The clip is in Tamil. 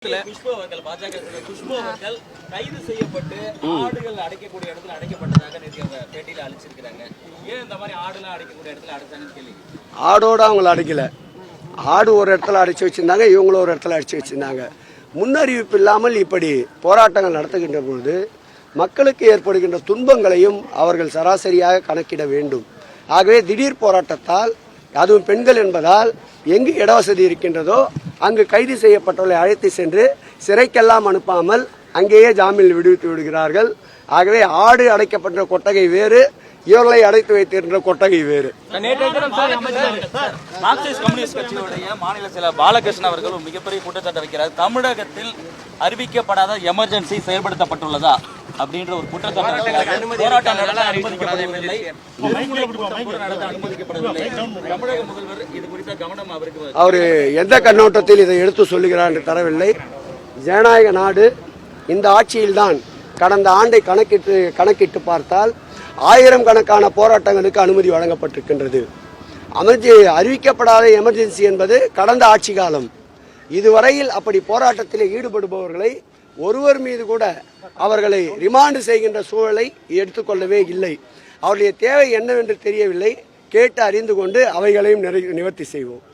குஷ்பு அவர்கள் கைது செய்யப்பட்டு ஆடுகள் அடைக்கக்கூடிய இடத்துல அடைக்கப்பட்டதாக பேட்டியில அழிச்சிருக்காங்க. ஏன் இந்த மாதிரி ஆடுலாம் அடைக்கக்கூடிய இடத்துல அடைச்சாங்கன்னு கேள்வி. ஆடோட அவங்களை அடைக்கல. ஆடு ஒரு இடத்துல அடைச்சி வச்சிருந்தாங்க, இவங்களும் ஒரு இடத்துல அடைச்சி வச்சிருந்தாங்க. முன்னறிவிப்பு இல்லாமல் இப்படி போராட்டங்கள் நடத்துகின்ற பொழுது மக்களுக்கு ஏற்படுகின்ற துன்பங்களையும் அவர்கள் சராசரியாக கணக்கிட வேண்டும். ஆகவே திடீர் போராட்டத்தால், அதுவும் பெண்கள் என்பதால் எங்கு இடவசதி இருக்கின்றதோ அங்கு கைது செய்யப்பட்டவர்களை அழைத்து சென்று சிறைக்கெல்லாம் அனுப்பாமல் அங்கேயே ஜாமீனில் விடுவித்து விடுகிறார்கள். ஆகவே ஆடு அடைக்கப்பட்ட கொட்டகை வேறு, இவர்களை அடைத்து வைத்திருக்கின்ற கொட்டகை வேறு. மார்க்சிஸ்ட் கம்யூனிஸ்ட் கட்சியுடைய மாநில செயலர் பாலகிருஷ்ணன் அவர்கள் ஒரு மிகப்பெரிய குற்றச்சாட்டு வைக்கிறார். தமிழகத்தில் அறிவிக்கப்படாத எமர்ஜென்சி செயல்படுத்தப்பட்டுள்ளதா அப்படின்ற ஒரு குற்றச்சாட்டு. போராட்டம் நடத்த அனுமதிக்கப்படவில்லை, தமிழக முதல்வர் இது குறித்த கவனம் அவருக்கு அவர் எந்த கண்ணோட்டத்தில் இதை எடுத்து சொல்லுகிறார் என்று தரவில்லை. ஜனநாயக நாடு. இந்த ஆட்சியில்தான் கடந்த ஆண்டை கணக்கிட்டு பார்த்தால் 1000 கணக்கான போராட்டங்களுக்கு அனுமதி வழங்கப்பட்டிருக்கின்றது. அறிவிக்கப்படாத எமர்ஜென்சி என்பது கடந்த ஆட்சி காலம். இதுவரையில் அப்படி போராட்டத்தில் ஈடுபடுபவர்களை ஒருவர் மீது கூட அவர்களை ரிமாண்ட் செய்கின்ற சூழலை எடுத்துக்கொள்ளவே இல்லை. அவருடைய தேவை என்னவென்று தெரியவில்லை. கேட்டு அறிந்து கொண்டு அவைகளையும் நிவர்த்தி செய்வோம்.